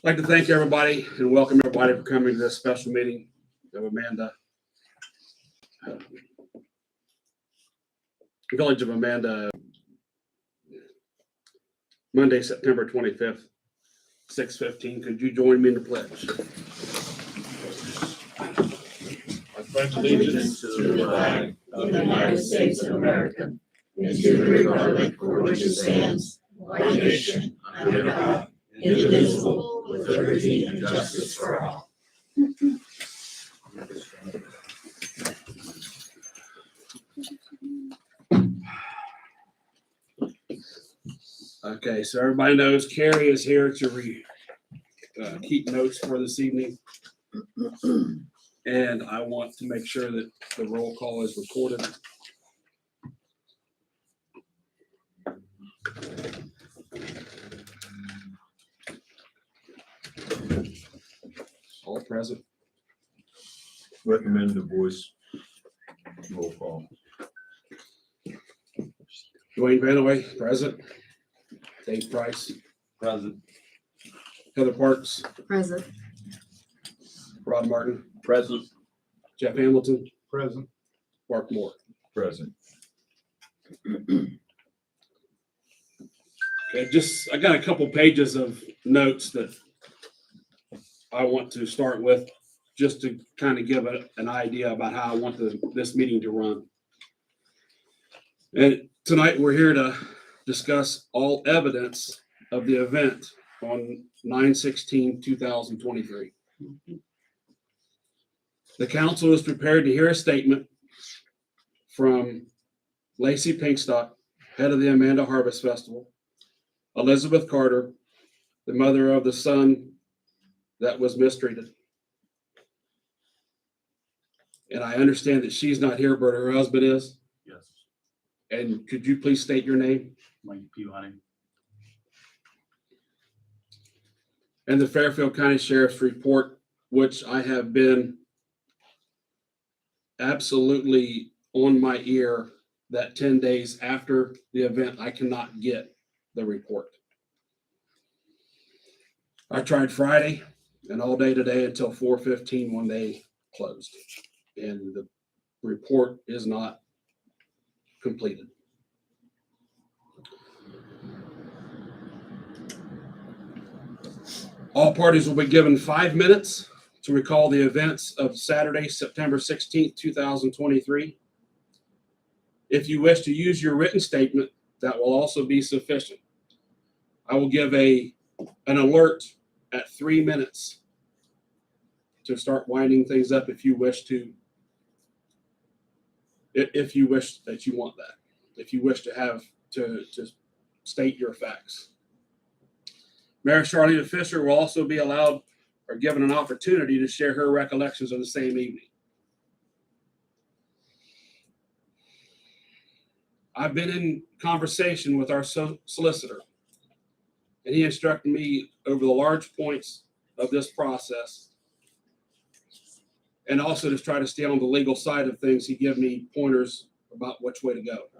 I'd like to thank everybody and welcome everybody for coming to this special meeting of Amanda, Village of Amanda, Monday, September 25th, 6:15. Could you join me in the pledge? I pledge allegiance to the flag of the United States of America and to the republic for which it stands, one nation, under God, indivisible, with liberty and justice for all. Okay, so everybody knows Carrie is here to keep notes for this evening. And I want to make sure that the roll call is recorded. All present. Recommend the voice roll call. Dwayne Vanaway, present. Dave Price, Present. Heather Parks, Present. Rod Martin, Present. Jeff Hamilton, Present. Mark Moore. Present. Okay, I got a couple pages of notes that I want to start with, just to kind of give an idea about how I want this meeting to run. And tonight we're here to discuss all evidence of the event on 9/16/2023. The council is prepared to hear a statement from Lacey Pinkstock, head of the Amanda Harvest Festival, Elizabeth Carter, the mother of the son that was mistreated. And I understand that she's not here, but her husband is. Yes, And could you please state your name? Mike Pewaney. And the Fairfield County Sheriff's report, which I have been absolutely on my ear that 10 days after the event, I cannot get the report. I tried Friday and all day today until 4:15 when they closed. And the report is not completed. All parties will be given 5 minutes to recall the events of Saturday, September 16th, 2023. If you wish to use your written statement, that will also be sufficient. I will give an alert at 3 minutes to start winding things up if you wish that you want that, if you wish to have to state your facts. Mayor Charlene Fisher will also be allowed or given an opportunity to share her recollections of the same evening. I've been in conversation with our solicitor, and he instructed me over the large points of this process, and also to try to stay on the legal side of things. He gave me pointers about which way to go,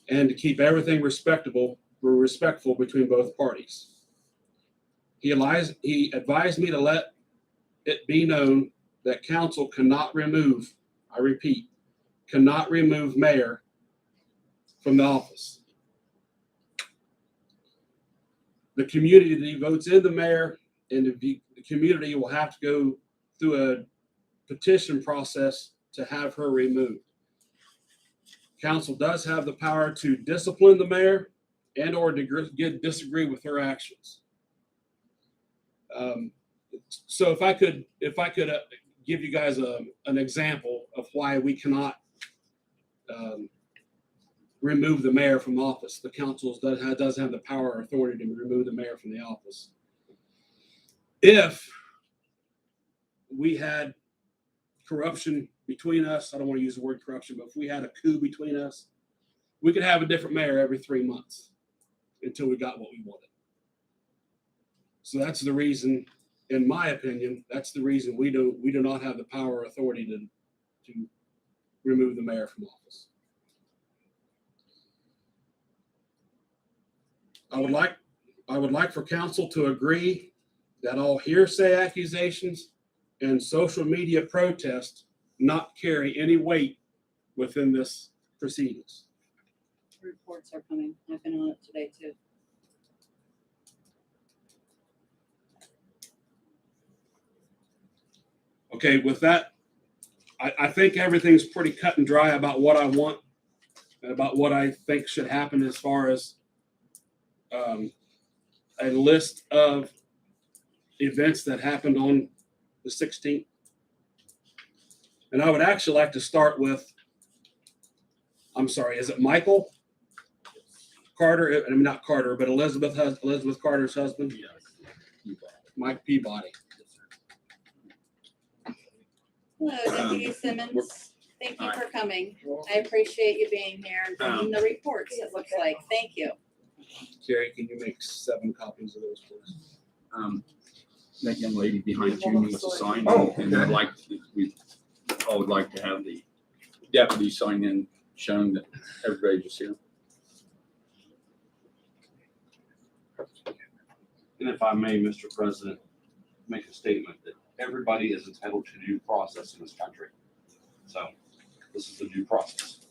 and to keep everything respectful between both parties. He advised me to let it be known that council cannot remove, I repeat, cannot remove mayor from the office. The community votes in the mayor, and the community will have to go through a petition process to have her removed. Council does have the power to discipline the mayor and or disagree with her actions. So if I could give you guys an example of why we cannot remove the mayor from office. The council does have the power or authority to remove the mayor from the office. If we had corruption between us, I don't want to use the word corruption, but if we had a coup between us, we could have a different mayor every 3 months until we got what we wanted. So that's the reason, in my opinion, that's the reason we do not have the power or authority to remove the mayor from office. I would like I would like for council to agree that all hearsay accusations and social media protests not carry any weight within this proceedings. Reports are coming. I've been on it today too. Okay, with that, I think everything's pretty cut and dry about what I want and about what I think should happen as far as a list of events that happened on the 16th. And I would actually like to start with, I'm sorry, is it Michael Carter? I mean, not Carter, but Elizabeth Carter's husband? Mike Peabody. Hello, Deputy Simmons. Thank you for coming. I appreciate you being here and bringing the reports, it looks like. Thank you. Carrie, can you make 7 copies of those, please? That young lady behind you needs to sign, and I'd like I would like to have the deputy sign in, showing that everybody just here. And if I may, Mr. President, make a statement that everybody is entitled to due process in this country. So this is the due process.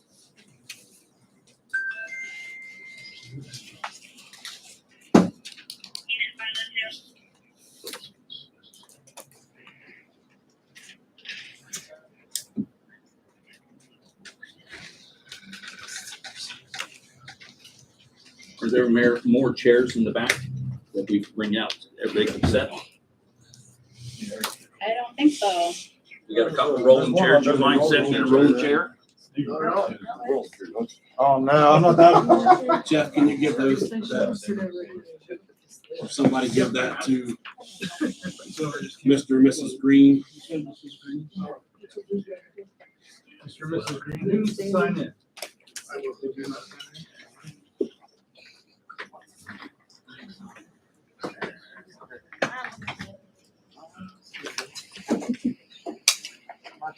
Are there more chairs in the back that we can bring out, everybody can sit on? I don't think so. We got a couple rolling chairs, you mind sitting in a rolling chair? Oh, no, I'm not that. Jeff, can you give those, or somebody give that to Mr. and Mrs. Green? Mr. and Mrs. Green, sign in. I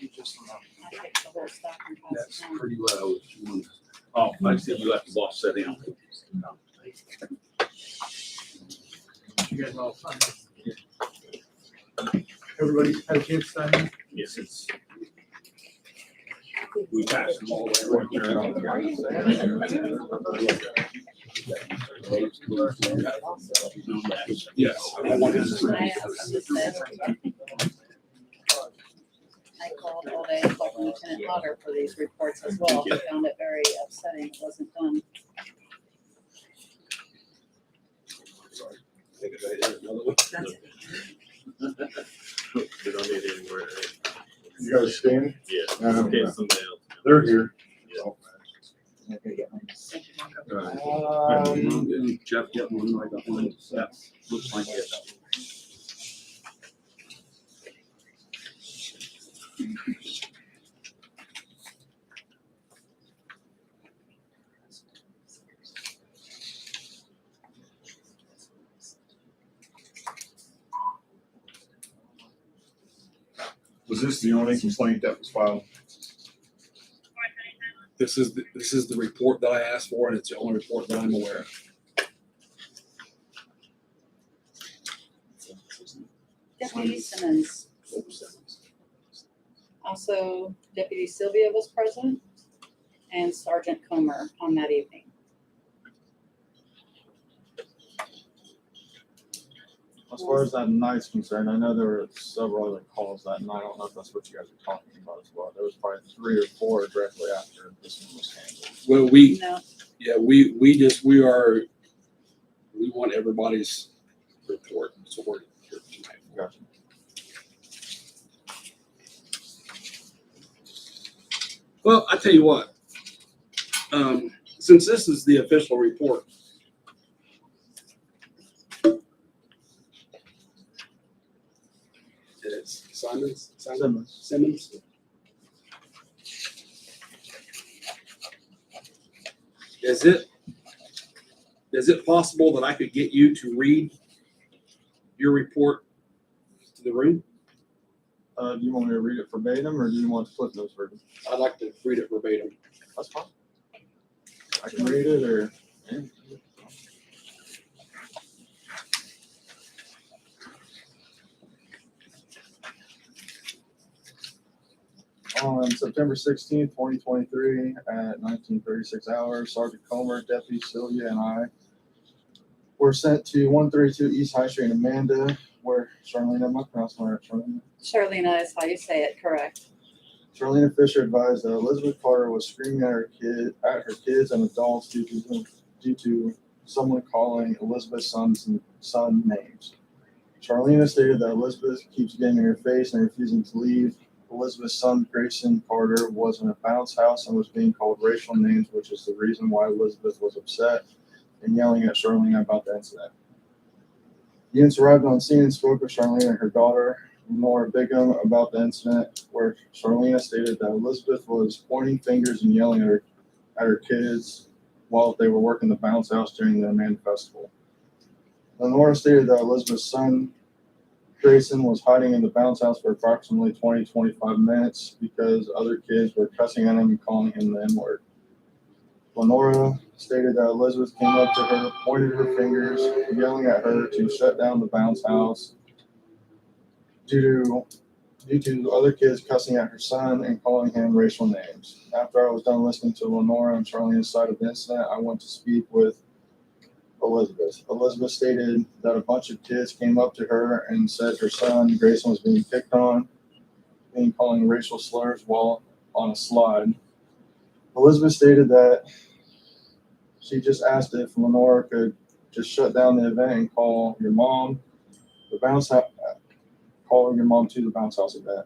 picked the whole stack and passed That's it down. pretty low. Oh, I said you let the boss sit down. You guys all sign. Everybody had a chance to sign in? Yes, it's. We passed them all the way Yes. I asked them to say. I called all day talking to Lieutenant Potter for these reports as well. I found it very upsetting it wasn't done. You guys staying? Yeah. Okay. Okay, somebody else. They're here. Jeff, get one, I got one. Yeah, looks like it. Was this the only complaint that was filed? This is the report that I asked for, and it's the only report that I'm aware of. Deputy Simmons. Also, Deputy Sylvia was present and Sergeant Comer on that evening. As far as that night's concerned, I know there were several other calls that night. I don't know if that's what you guys are talking about as well. There was probably 3 or 4 directly after this one was handled. Well, we want everybody's report, so we're here tonight. Gotcha. Well, I tell you what, since this is the official report, it's Simmons. Is it possible that I could get you to read your report to the room? Do you want me to read it verbatim, or do you want to flip those verbatim? I'd like to read it verbatim. That's fine. I can read it, or. On September 16th, 2023, at 19:36 hours, Sergeant Comer, Deputy Sylvia, and I were sent to 132 East High Street in Amanda, where Charlene, am I pronouncing it right, Charlene? Charlena is how you say it, correct. Charlene Fisher advised that Elizabeth Carter was screaming at her kids and adults due to someone calling Elizabeth's son names. Charlene stated that Elizabeth keeps getting in her face and refusing to leave. Elizabeth's son, Grayson Carter, was in a bounce house and was being called racial names, which is the reason why Elizabeth was upset and yelling at Charlene about the incident. Units arrived on scene and spoke with Charlene and her daughter, Nora Bigham, about the incident, where Charlene stated that Elizabeth was pointing fingers and yelling at her kids while they were working the bounce house during the Amanda Festival. Lenora stated that Elizabeth's son, Grayson, was hiding in the bounce house for approximately 20-25 minutes because other kids were cussing at him and calling him the N-word. Lenora stated that Elizabeth came up to her, pointed her fingers, yelling at her to shut down the bounce house due to other kids cussing at her son and calling him racial names. After I was done listening to Lenora and Charlene's side of the incident, I went to speak with Elizabeth. Elizabeth stated that a bunch of kids came up to her and said her son, Grayson, was being picked on, being calling racial slurs while on a slide. Elizabeth stated that she just asked if Lenora could just shut down the event and call your mom to the bounce house event.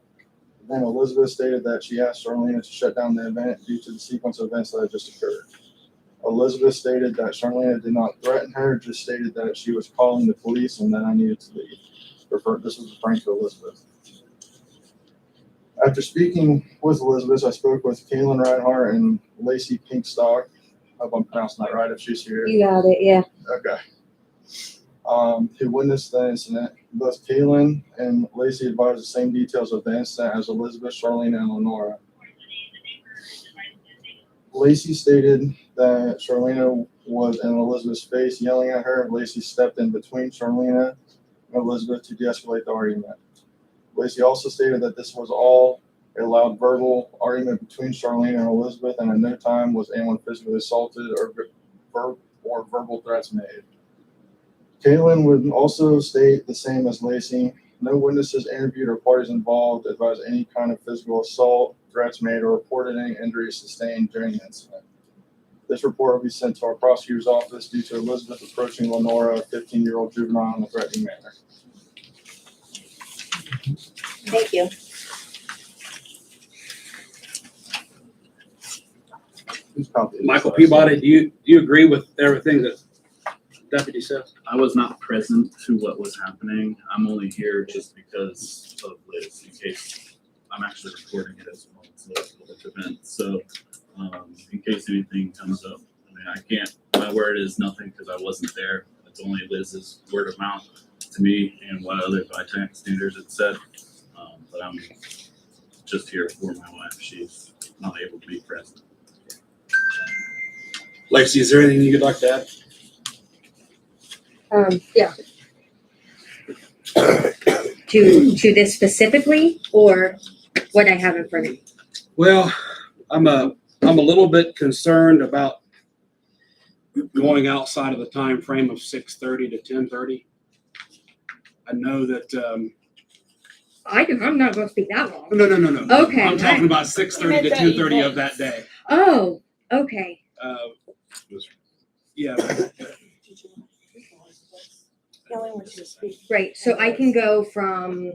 Then Elizabeth stated that she asked Charlene to shut down the event due to the sequence of events that had just occurred. Elizabeth stated that Charlene did not threaten her, just stated that she was calling the police and that I needed to leave. This was referring to Elizabeth. After speaking with Elizabeth, I spoke with Kaylin Reinhart and Lacey Pinkstock. I hope I'm pronouncing that right if she's here. You got it, yeah. Okay. Who witnessed the incident. Both Kaylin and Lacey advised the same details of the incident as Elizabeth, Charlene, and Lenora. Lacey stated that Charlene was in Elizabeth's face yelling at her. Lacey stepped in between Charlene and Elizabeth to de-escalate the argument. Lacey also stated that this was all a loud verbal argument between Charlene and Elizabeth, and at no time was anyone physically assaulted or verbal threats made. Kaylin would also state the same as Lacey. No witnesses interviewed or parties involved advised any kind of physical assault, threats made, or reported any injuries sustained during the incident. This report will be sent to our prosecutor's office due to Elizabeth approaching Lenora, a 15-year-old juvenile, in a threatening manner. Thank you. Michael Peabody, do you agree with everything that Deputy said? I was not present to what was happening. I'm only here just because of Liz, in case I'm actually recording it as well. It's a public event. So in case anything comes up, I mean, I can't, my word is nothing because I wasn't there. It's only Liz's word of mouth to me and what other bystanders had said. But I'm just here for my wife. She's not able to be present. Lacey, is there anything you'd like to add? Yeah. To this specifically, or what I have in front of me? Well, I'm a little bit concerned about going outside of the time frame of 6:30 to 10:30. I know that. I'm not going to speak that long. No. Okay. I'm talking about 6:30 to 10:30 of that day. Oh, okay. Yeah. Kelly wants you to speak. Great. So I can go from,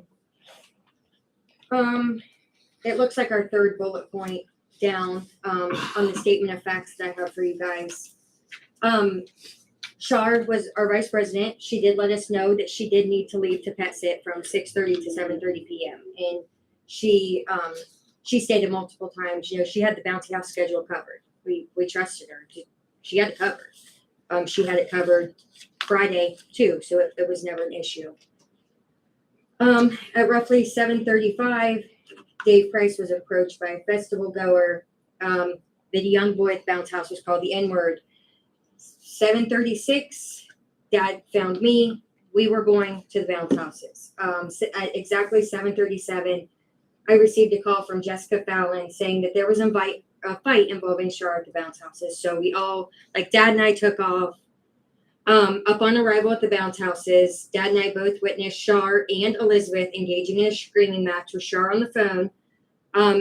it looks like our third bullet point down, on the statement of facts that I have for you guys. Char was our vice president. She did let us know that she did need to leave to pet sit from 6:30 to 7:30 p.m. And she stated multiple times, she had the bouncy house schedule covered. We trusted her. She had it covered. She had it covered Friday too, so it was never an issue. At roughly 7:35, Dave Price was approached by a festival goer. The young boy at the bounce house was called the N-word. 7:36, Dad found me. We were going to the bounce houses. At exactly 7:37, I received a call from Jessica Fallon saying that there was a fight involving Shar at the bounce houses. So we all, like Dad and I took off. Upon arrival at the bounce houses, Dad and I both witnessed Shar and Elizabeth engaging in a screaming match with Shar on the phone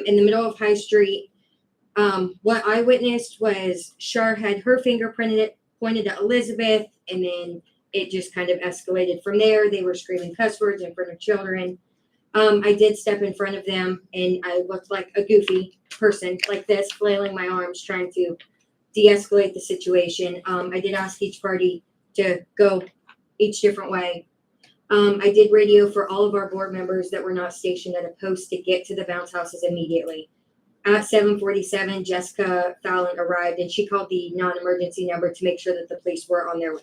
in the middle of High Street. What I witnessed was Shar had her finger pointed at Elizabeth, and then it just kind of escalated from there. They were screaming cuss words in front of children. I did step in front of them, and I looked like a goofy person, like this, flailing my arms, trying to de-escalate the situation. I did ask each party to go each different way. I did radio for all of our board members that were not stationed at a post to get to the bounce houses immediately. At 7:47, Jessica Fallon arrived, and she called the non-emergency number to make sure that the police were on their way.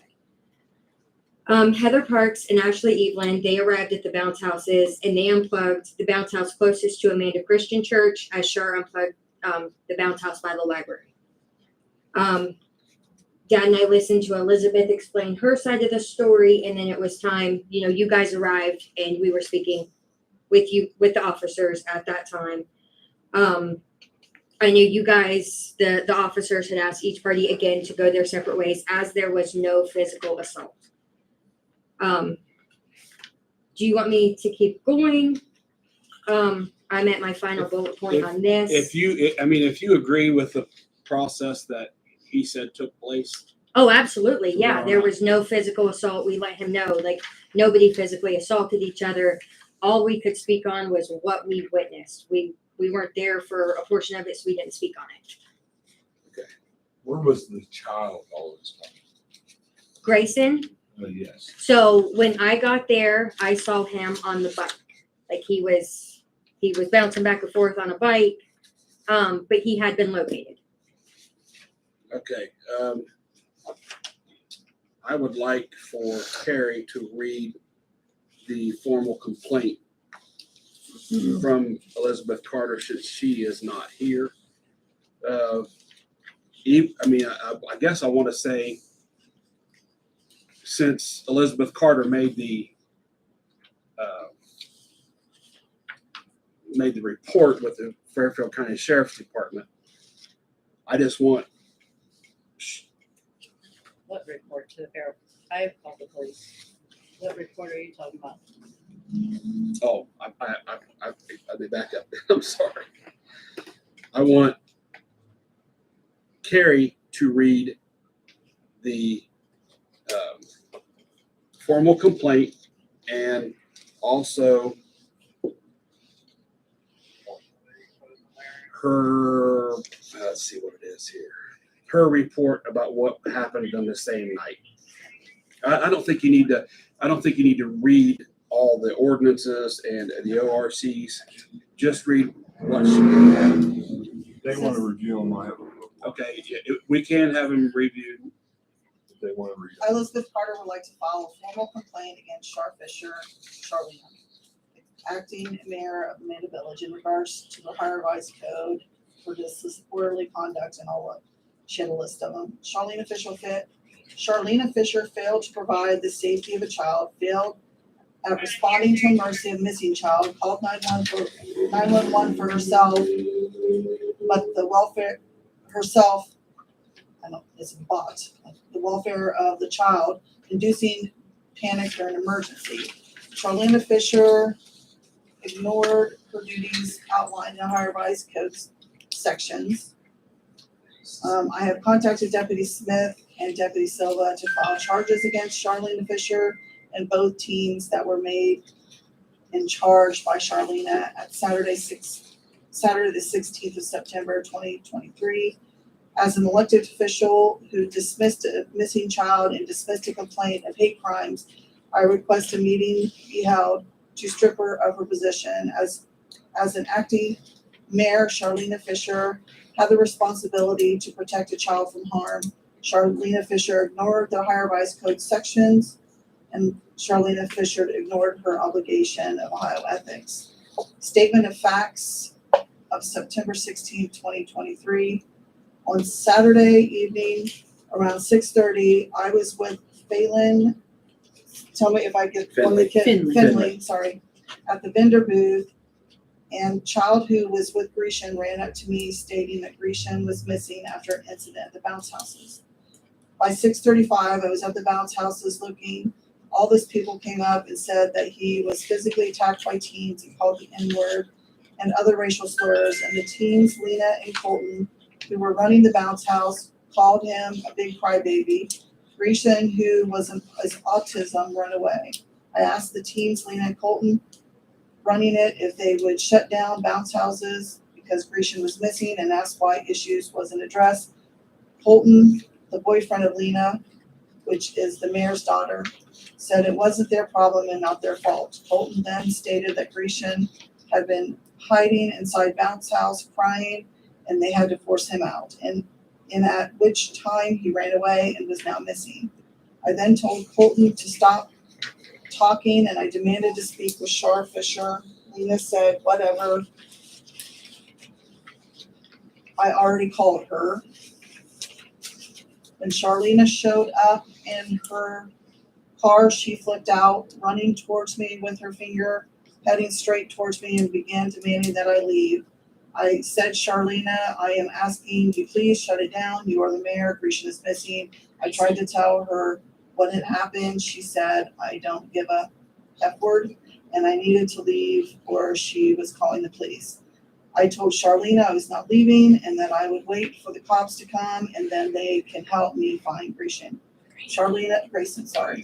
Heather Parks and Ashley Evelyn, they arrived at the bounce houses, and they unplugged the bounce house closest to Amanda Christian Church, as Shar unplugged the bounce house by the library. Dad and I listened to Elizabeth explain her side of the story, and then it was time, you guys arrived, and we were speaking with the officers at that time. I knew you guys, the officers, had asked each party again to go their separate ways, as there was no physical assault. Do you want me to keep going? I'm at my final bullet point on this. If you agree with the process that he said took place. Oh, absolutely. Yeah, Well, there was no physical assault. We let him know, like, nobody physically assaulted each other. All we could speak on was what we witnessed. We weren't there for a portion of it, so we didn't speak on it. Where was the child all this time? Grayson. Yes. So when I got there, I saw him on the bike. Like he was bouncing back and forth on a bike, but he had been located. Okay. I would like for Carrie to read the formal complaint from Elizabeth Carter, since she is not here. I guess I want to say, since Elizabeth Carter made the report with the Fairfield County Sheriff's Department, I just want. What report to the fair? I called the police. What report are you talking about? Oh, I'll be back up. I'm sorry. I want Carrie to read the formal complaint, and also her, let's see what it is here, her report about what happened on the same night. I don't think you need to read all the ordinances and the ORCs. Just read what she did. They want to review them. I have a, Okay, we can have them reviewed. if they want to read. Elizabeth Carter would like to file a formal complaint against Shar Fisher, Charlene, acting mayor of Amanda Village, in regards to the higher revised code for disorderly conduct and all of. She had a list of them. Charlene Fisher failed to provide the safety of a child, failed at responding to a emergency of missing child, called 911 for herself, but the welfare herself, it's a bot, the welfare of the child, inducing panic during emergency. Charlene Fisher ignored her duties outlined in the higher revised code sections. I have contacted Deputy Smith and Deputy Silva to file charges against Charlene Fisher and both teams that were made and charged by Charlene at Saturday the 16th of September 2023. As an elected official who dismissed a missing child and dismissed a complaint of hate crimes, I request a meeting be held to strip her of her position. As an acting mayor, Charlene Fisher had the responsibility to protect a child from harm. Charlene Fisher ignored the higher revised code sections, and Charlene Fisher ignored her obligation of Ohio ethics. Statement of facts of September 16, 2023. On Saturday evening around 6:30, I was with Phelan. Tell me if I get one of the kids. Finley, sorry, at the vendor booth. And child who was with Grecian ran up to me stating that Grecian was missing after an incident at the bounce houses. By 6:35, I was at the bounce houses looking. All these people came up and said that he was physically attacked by teens and called the N-word and other racial slurs. And the teens, Lena and Colton, who were running the bounce house, called him a big crybaby. Grecian, who was autism, run away. I asked the teens, Lena and Colton, running it, if they would shut down bounce houses because Grecian was missing, and asked why issues wasn't addressed. Colton, the boyfriend of Lena, which is the mayor's daughter, said it wasn't their problem and not their fault. Colton then stated that Grecian had been hiding inside bounce house crying, and they had to force him out, and at which time he ran away and was now missing. I then told Colton to stop talking, and I demanded to speak with Shar Fisher. Lena said, whatever. I already called her. When Charlena showed up in her car, she flipped out, running towards me with her finger, heading straight towards me, and began demanding that I leave. I said, Charlena, I am asking you, please shut it down. You are the mayor. Grecian is missing. I tried to tell her what had happened. She said, I don't give a F word, and I needed to leave, or she was calling the police. I told Charlena I was not leaving and that I would wait for the cops to come and then they can help me find Grayson. Grayson, sorry.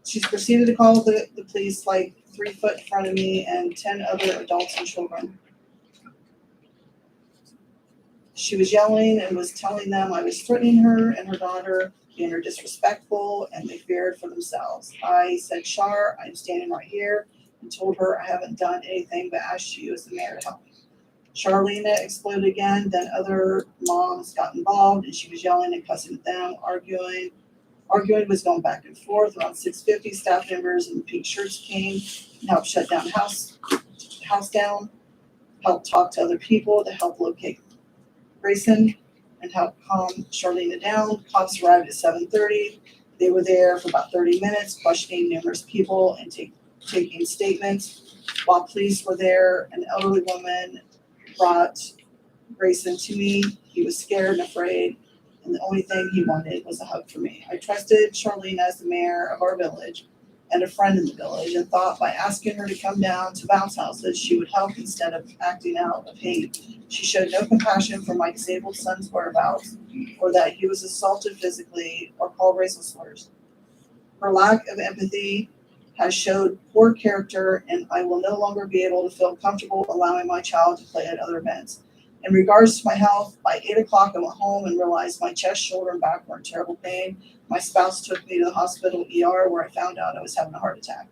She's proceeded to call the police like 3 foot in front of me and 10 other adults and children. She was yelling and was telling them I was threatening her and her daughter, being her disrespectful, and they feared for themselves. I said, Char, I'm standing right here, and told her I haven't done anything but asked you as the mayor to help me. Charlena exploded again, then other moms got involved, and she was yelling and cussing at them, arguing. Arguing was going back and forth. Around 6:50, staff members in pink shirts came and helped shut down house down, helped talk to other people to help locate Grayson and help calm Charlena down. Cops arrived at 7:30. They were there for about 30 minutes, questioning numerous people and taking statements. While police were there, an elderly woman brought Grayson to me. He was scared and afraid, and the only thing he wanted was a hug from me. I trusted Charlene as the mayor of our village and a friend in the village, and thought by asking her to come down to bounce houses, she would help instead of acting out of hate. She showed no compassion for my disabled son's whereabouts, or that he was assaulted physically or called racial slurs. Her lack of empathy has showed poor character, and I will no longer be able to feel comfortable allowing my child to play at other events. In regards to my health, by 8 o'clock I went home and realized my chest, shoulder, and back were in terrible pain. My spouse took me to the hospital ER, where I found out I was having a heart attack.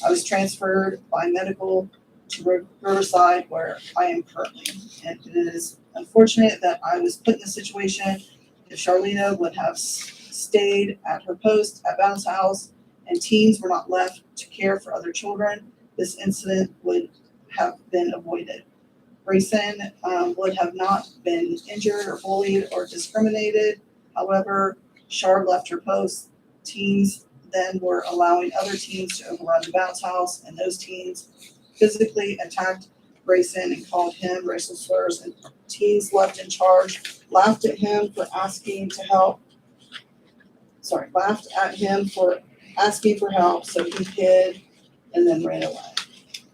I was transferred by medical to Riverside, where I am currently. And it is unfortunate that I was put in this situation. If Charlena would have stayed at her post at Bounce House and teens were not left to care for other children, this incident would have been avoided. Grayson would have not been injured or bullied or discriminated. However, Char left her post. Teens then were allowing other teens to overrun the bounce house, and those teens physically attacked Grayson and called him racial slurs, and teens left in charge laughed at him for asking for help, so he hid and then ran away.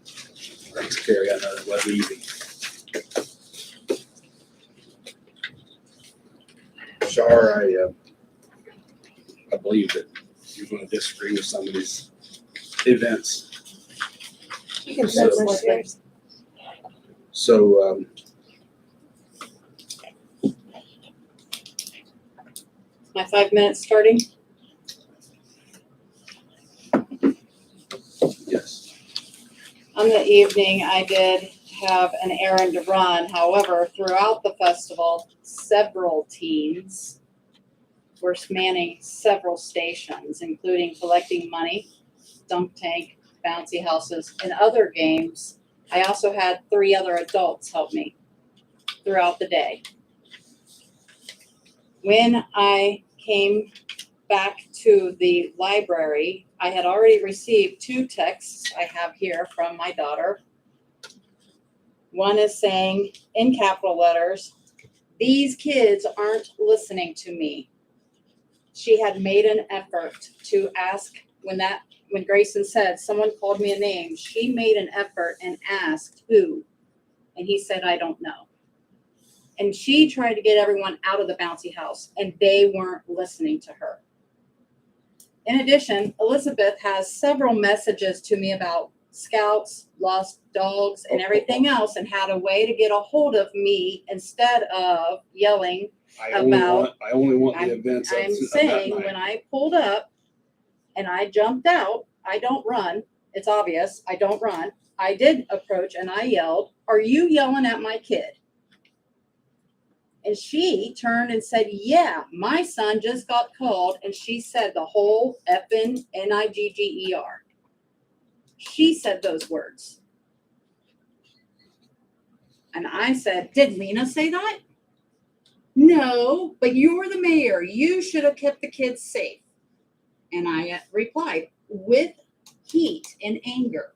Thanks, Carrie. I know that wasn't easy. Shar, I believe that you're going to disagree with some of these events. You can So- switch yours. So, My 5 minutes starting. yes. On the evening, I did have an errand to run. However, throughout the festival, several teens were manning several stations, including collecting money, dunk tank, bouncy houses, and other games. I also had 3 other adults help me throughout the day. When I came back to the library, I had already received 2 texts I have here from my daughter. One is saying in capital letters, "These kids aren't listening to me." She had made an effort to ask when Grayson said someone called me a name, she made an effort and asked who. And he said, "I don't know." And she tried to get everyone out of the bouncy house, and they weren't listening to her. In addition, Elizabeth has several messages to me about scouts, lost dogs, and everything else, and had a way to get a hold of me instead of yelling. I only want the events I'm of that saying night. when I pulled up and I jumped out, I don't run. It's obvious I don't run. I did approach and I yelled, "Are you yelling at my kid?" And she turned and said, "Yeah, my son just got called," and she said the whole effing Nigger. She said those words. And I said, "Did Lena say that?" "No, but you're the mayor. You should have kept the kids safe." And I replied with heat and anger.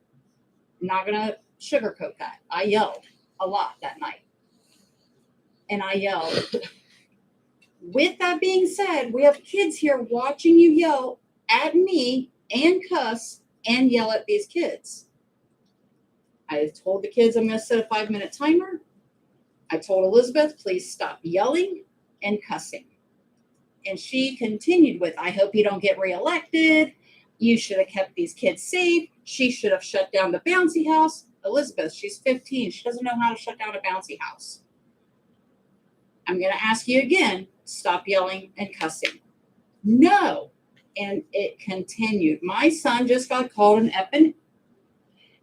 I'm not going to sugarcoat that. I yelled a lot that night. And I yelled, "With that being said, we have kids here watching you yell at me and cuss and yell at these kids." I told the kids I'm going to set a 5-minute timer. I told Elizabeth, "Please stop yelling and cussing." And she continued with, "I hope you don't get reelected. You should have kept these kids safe. She should have shut down the bouncy house." Elizabeth, she's 15. She doesn't know how to shut down a bouncy house. "I'm going to ask you again, stop yelling and cussing." "No." And it continued. My son just got called an effing.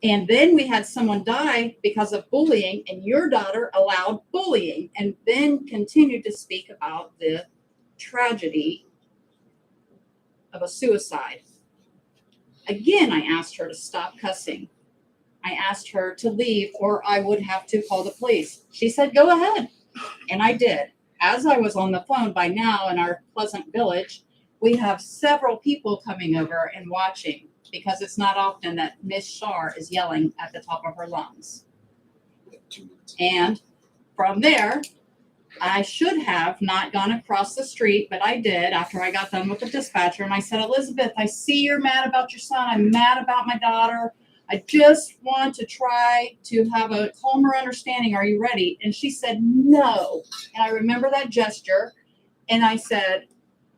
And then we had someone die because of bullying, and your daughter allowed bullying, and then continued to speak about the tragedy of a suicide. Again, I asked her to stop cussing. I asked her to leave or I would have to call the police. She said, "Go ahead." And I did. As I was on the phone, by now in our Pleasant Village, we have several people coming over and watching, because it's not often that Miss Shar is yelling at the top of her lungs. And from there, I should have not gone across the street, but I did after I got done with the dispatcher. And I said, "Elizabeth, I see you're mad about your son. I'm mad about my daughter. I just want to try to have a calmer understanding. Are you ready?" And she said, "No." And I remember that gesture. And I said,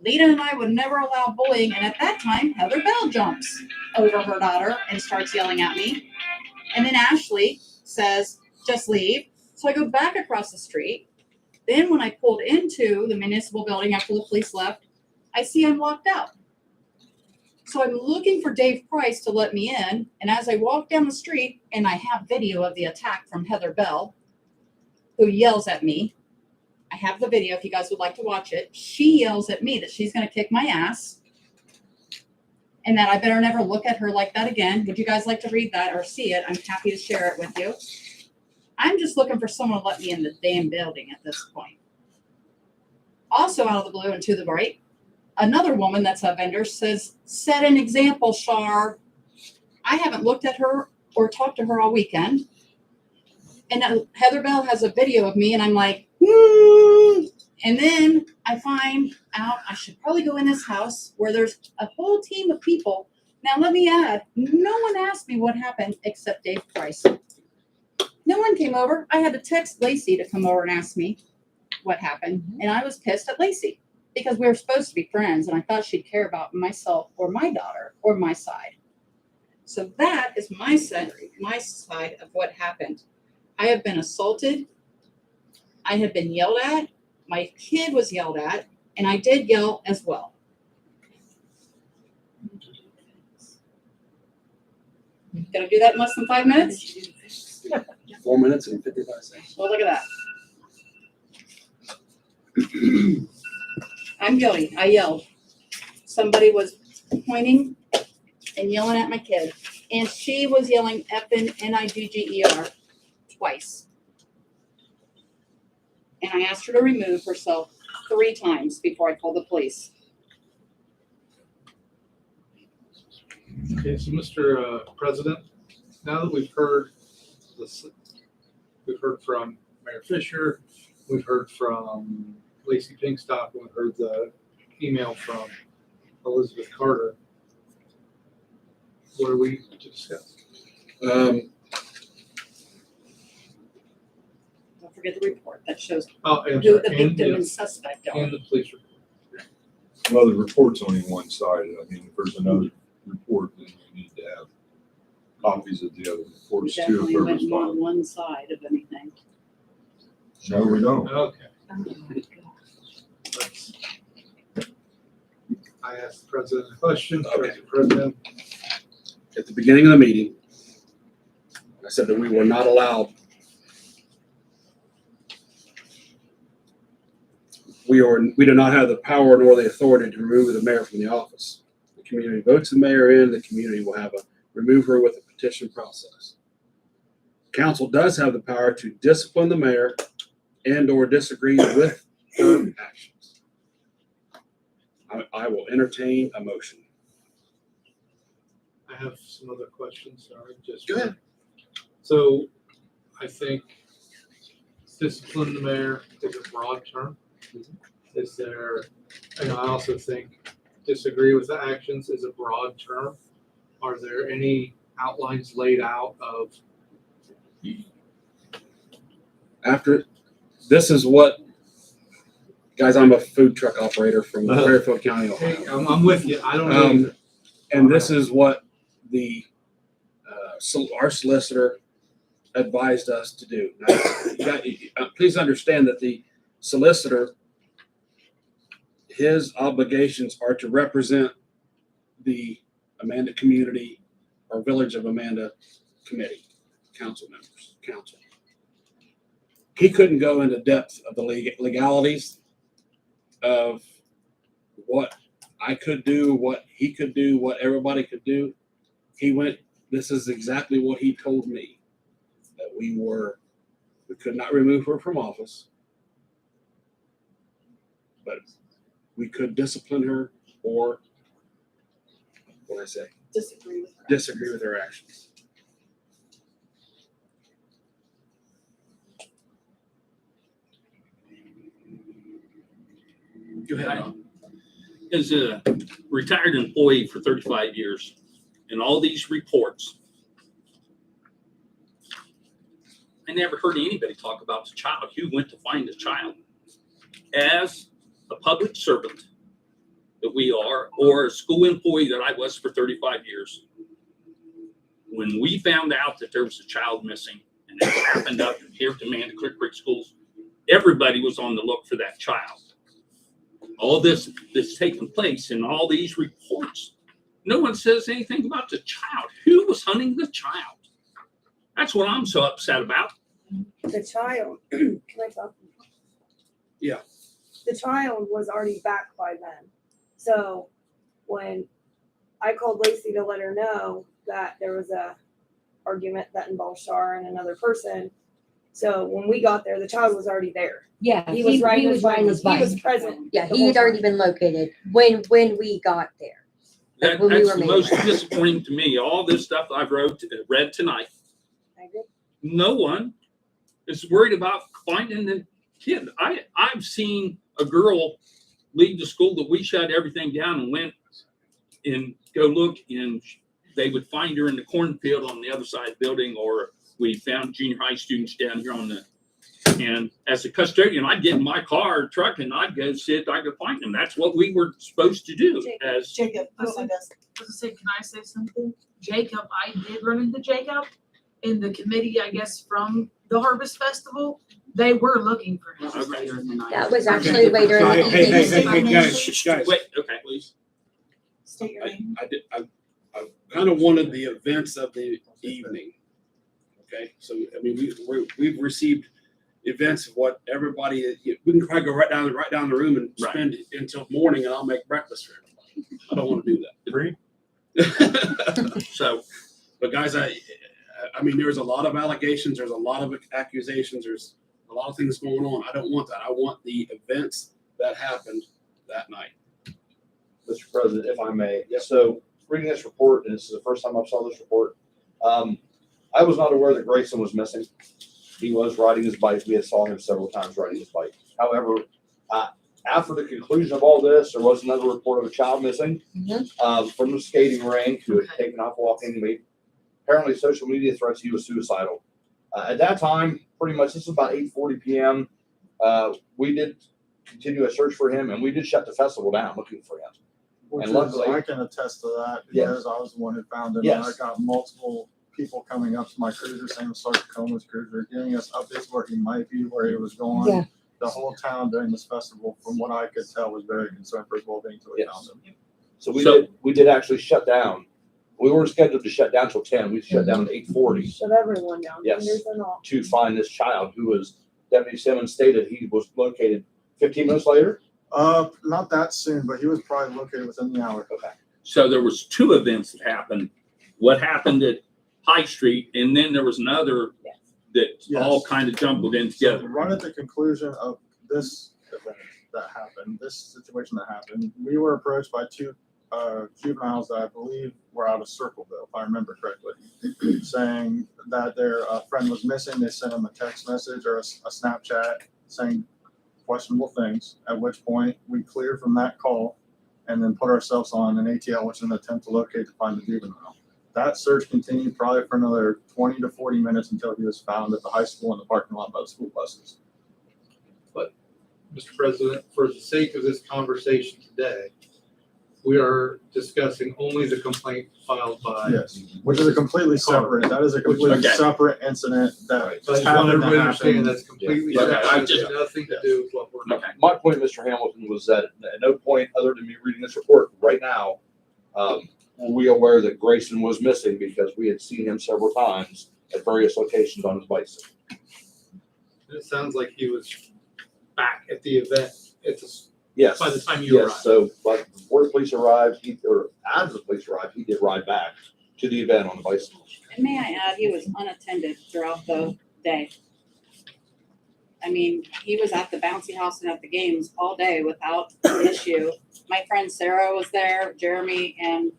"Lena and I would never allow bullying." And at that time, Heather Bell jumps over her daughter and starts yelling at me. And then Ashley says, "Just leave." So I go back across the street. Then when I pulled into the municipal building after the police left, I see I'm locked out. So I'm looking for Dave Price to let me in. And as I walk down the street, and I have video of the attack from Heather Bell, who yells at me. I have the video if you guys would like to watch it. She yells at me that she's going to kick my ass and that I better never look at her like that again. Would you guys like to read that or see it? I'm happy to share it with you. I'm just looking for someone to let me in the damn building at this point. Also out of the blue and to the right, another woman that's a vendor says, "Set an example, Shar." I haven't looked at her or talked to her all weekend. And Heather Bell has a video of me, and I'm like, And then I find out I should probably go in this house where there's a whole team of people. Now, let me add, no one asked me what happened except Dave Price. No one came over. I had to text Lacey to come over and ask me what happened. And I was pissed at Lacey because we were supposed to be friends, and I thought she'd care about myself or my daughter or my side. So that is my side of what happened. I have been assaulted. I have been yelled at. My kid was yelled at, and I did yell as well. Gonna do that in less than 5 minutes? 4 minutes and 55 seconds. Well, look at that. I'm guilty. I yelled. Somebody was pointing and yelling at my kid, and she was yelling effing Nigger twice. And I asked her to remove herself 3 times before I called the police. Okay, so Mr. President, now that we've heard this, we've heard from Mayor Fisher, we've heard from Lacey Pinkstock, and we've heard the email from Elizabeth Carter. What are we to discuss? Don't forget the report that shows Oh, and, who the and victim the- and suspect are. and the police report. Well, the report's only one sided. I mean, if there's another report, then we need to have copies of the other We reports too. If definitely there went was on one. one side of anything. No, we don't. Okay, Oh my God. let's. I asked the president a question. Okay. Mr. President, At the beginning of the meeting, I said that we were not allowed. We do not have the power nor the authority to remove the mayor from the office. The community votes the mayor in, the community will have a remove her with a petition process. Council does have the power to discipline the mayor and or disagree with her actions. I will entertain a motion. I have some other questions, sorry, just. Go ahead. So I think discipline the mayor is a broad term. Is there, and I also think disagree with the actions is a broad term. Are there any outlines laid out of, After, this is what, guys, I'm a food truck operator from Fairfield County, hey, Ohio. I'm with you, I don't know. either. And this is what the, our solicitor advised us to do. Now, please understand that the solicitor, his obligations are to represent the Amanda community or Village of Amanda committee, council members, council. He couldn't go into depth of the legalities of what I could do, what he could do, what everybody could do. He went, this is exactly what he told me, that we could not remove her from office, but we could discipline her or, what did I say? Disagree with her. Disagree with her actions. Go ahead. As a retired employee for 35 years, and all these reports, I never heard anybody talk about the child, who went to find the child. As a public servant that we are, or a school employee that I was for 35 years, when we found out that there was a child missing, and it happened up here at Amanda Clear Creek Schools, everybody was on the look for that child. All this that's taken place in all these reports, no one says anything about the child. Who was hunting the child? That's what I'm so upset about. The child, can I talk? Yeah. The child was already back by then. So when I called Lacey to let her know that there was a argument that involved Shar and another person. So when we got there, the child was already there. Yeah, He was riding his bike. riding his bike. He was present. Yeah, the he whole had already time. been located when we got there. That's When we were the made most aware. disappointing to me. All this stuff I've read tonight, I agree. no one is worried about finding the kid. I've seen a girl leave the school that we shut everything down and went and go look, and they would find her in the cornfield on the other side of the building, or we found junior high students down here on the, and as a custodian, I'd get in my car or truck and I'd go see if I could find them. That's what we were supposed to do as, Jacob, go Listen. on this. I was gonna say, can I say something? Jacob, I did run into Jacob in the committee, I guess, from the Harvest Festival. They were looking for him. Okay. later in the night. That was actually later in the evening. Guys. wait, okay, please. State your name. I kind of wanted the events of the evening. Okay, so I mean, we've received events of what everybody. We can probably go right down the room and Right. spend until morning, and I'll make breakfast for everybody. I don't want to do Free? that. So, But guys, I mean, there's a lot of allegations. There's a lot of accusations. There's a lot of things going on. I don't want that. I want the events that happened that night. Mr. President, if I may. Yes. So reading this report, and this is the first time I saw this report, I was not aware that Grayson was missing. He was riding his bike. We had saw him several times riding his bike. However, after the conclusion of all this, there was another report of a child missing from the skating rink who had taken off walking. Apparently, social media threats he was suicidal. At that time, pretty much, this was about 8:40 p.m. We did continue a search for him, and we did shut the festival down looking for him. Which And luckily- I can attest to that because I was the one who found him. Yes. And I got multiple people coming up to my cruiser, same as Sergeant Coleman's cruiser, giving us updates where he might be, where he was going. Yeah. The whole town during this festival, from what I could tell, was very concerned for his well-being until we found him. So we did actually shut down. We weren't scheduled to shut down till 10. We shut down at 8:40 Shut everyone down. Yes. Fingers and all. to find this child who was, Deputy Simmons stated he was located 15 minutes later. Not that soon, but he was probably located within the hour. Okay. So there was two events that happened. What happened at High Street, and then there was another that all Yes. kind of jumbled in So together. right at the conclusion of this event that happened, this situation that happened, we were approached by two juveniles that I believe were out of Circleville, if I remember correctly, saying that their friend was missing. They sent them a text message or a Snapchat saying questionable things, at which point we cleared from that call and then put ourselves on an ATL, which is an attempt to locate to find the juvenile. That search continued probably for another 20 to 40 minutes until he was found at the high school in the parking lot by the school buses. Mr. President, for the sake of this conversation today, we are discussing only the complaint filed by. Yes, which is a completely separate, that is a completely Okay. separate incident that So I just want happened to everybody to understand happen. that's completely Yeah. Okay, separate. I It just- has nothing to do with what we're. Okay. My point, Mr. Hamilton, was that at no point other than me reading this report right now, were we aware that Grayson was missing because we had seen him several times at various locations on his bicycle. It sounds like he was back at the event at the, Yes. by the time you Yes, arrived. so, but before the police arrived, or as the police arrived, he did ride back to the event on the bicycle. And may I add, he was unattended throughout the day. I mean, he was at the bouncy house and at the games all day without an issue. My friend Sarah was there, Jeremy and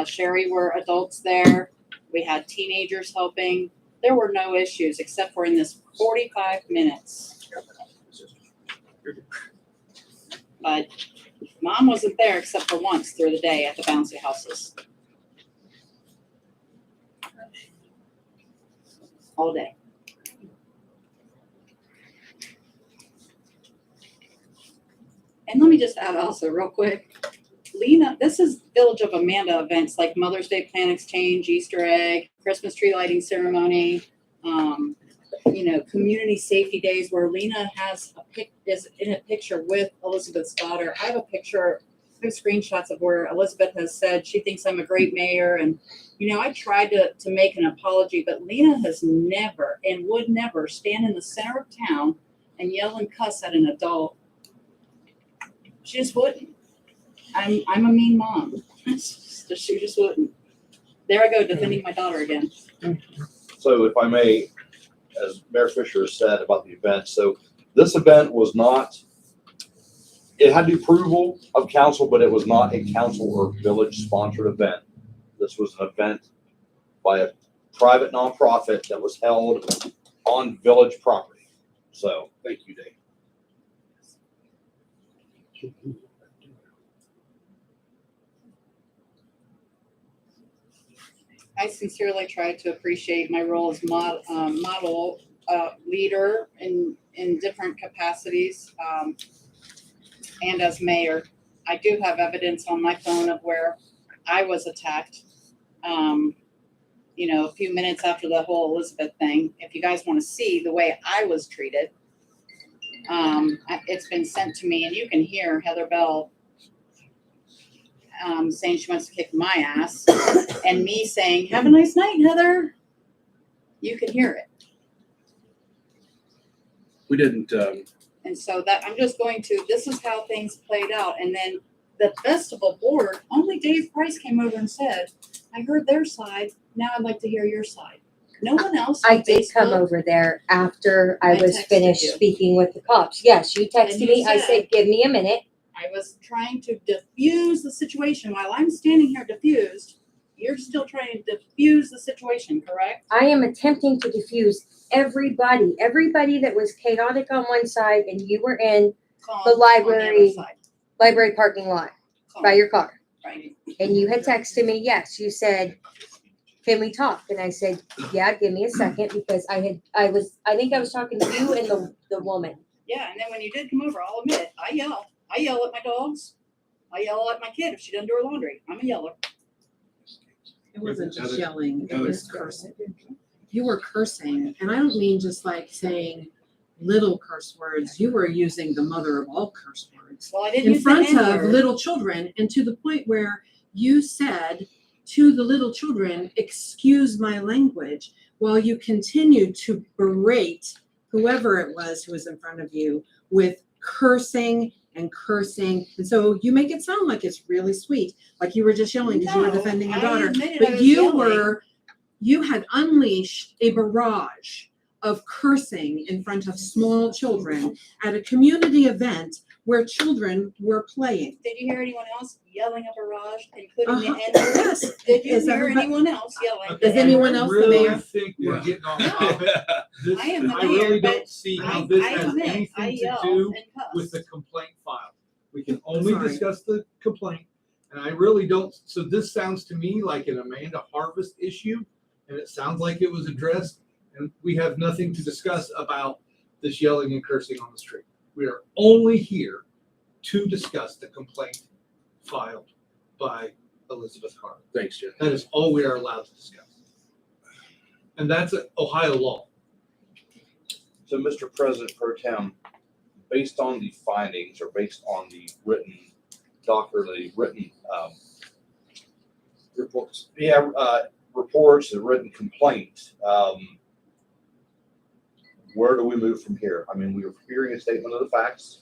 Sherry were adults there. We had teenagers helping. There were no issues except for in this 45 minutes. But Mom wasn't there except for once through the day at the bouncy houses. All day. And let me just add also real quick, Lena, this is Village of Amanda events like Mother's Day Plan Exchange, Easter egg, Christmas tree lighting ceremony, community safety days where Lena is in a picture with Elizabeth's daughter. I have a picture, screenshots of where Elizabeth has said she thinks I'm a great mayor. And, I tried to make an apology, but Lena has never and would never stand in the center of town and yell and cuss at an adult. She just wouldn't. I'm a mean mom. She just wouldn't. There I go defending my daughter again. So if I may, as Mayor Fisher has said about the event, so this event was not, it had the approval of council, but it was not a council or village sponsored event. This was an event by a private nonprofit that was held on village property. So, thank you, Dave. I sincerely tried to appreciate my role as model leader in different capacities, and as mayor. I do have evidence on my phone of where I was attacked. A few minutes after the whole Elizabeth thing. If you guys want to see the way I was treated, it's been sent to me, and you can hear Heather Bell saying she wants to kick my ass, and me saying, "Have a nice night, Heather." You can hear it. We didn't, And so that I'm just going to, this is how things played out. And then the festival board, only Dave Price came over and said, "I heard their side. Now I'd like to hear your side." No one else. I on did come Facebook. over there after I I was texted finished you. speaking with the cops. Yes, you texted And you me. I said- said, give me a minute. I was trying to diffuse the situation while I'm standing here diffused. You're still trying to diffuse the situation, correct? I am attempting to diffuse everybody that was chaotic on one side and you were in Calm The on library. other side. library parking lot Calm, by your car. right? And you had texted me, yes, you said, can we talk? And I said, yeah, give me a second because I think I was talking to you and the woman. Yeah, and then when you did come over, I'll admit, I yell. I yell at my dogs. I yell at my kid if she doesn't do her laundry. I'm a yeller. It wasn't just Heather- yelling, it Heather- was cursing. You were cursing, and I don't mean just like saying little curse words. You were using the mother of all curse words Well, I didn't in use the front of N-word. little children, and to the point where you said to the little children, "Excuse my language," while you continued to berate whoever it was who was in front of you with cursing and cursing. And so you make it sound like it's really sweet, like you were just yelling because you were No, defending your I daughter. admitted I But was you yelling. you had unleashed a barrage of cursing in front of small children at a community event where children were playing. Did you hear anyone else yelling a barrage, including the Uh-huh. N-word? Yes. Did you Is hear everybody- anyone else yelling? Is the anyone N-word? else the really mayor? think we're Yeah. getting off No. topic. This, I am the I really mayor, don't but see how this I has admit, I anything to yell do and cuss. with the complaint file. We can only Sorry. discuss the complaint, and I really don't, so this sounds to me like an Amanda Harvest issue, and it sounds like it was addressed, and we have nothing to discuss about this yelling and cursing on the street. We are only here to discuss the complaint filed by Elizabeth Carter. Thanks, Jeff. That is all we are allowed to discuss. And that's Ohio law. So, Mr. President Pro Tem, based on the findings or based on the written Reports. reports, the written complaint, where do we move from here? I mean, we are hearing a statement of the facts.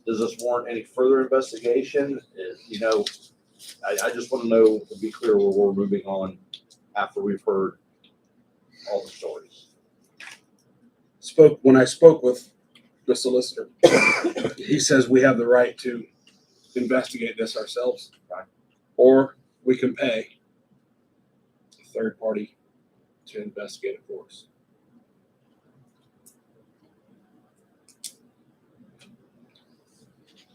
Does this warrant any further investigation? I just want to know, to be clear, where we're moving on after we've heard all the stories. When I spoke with the solicitor, he says we have the right to investigate this ourselves, or we can pay a third party to investigate it for us.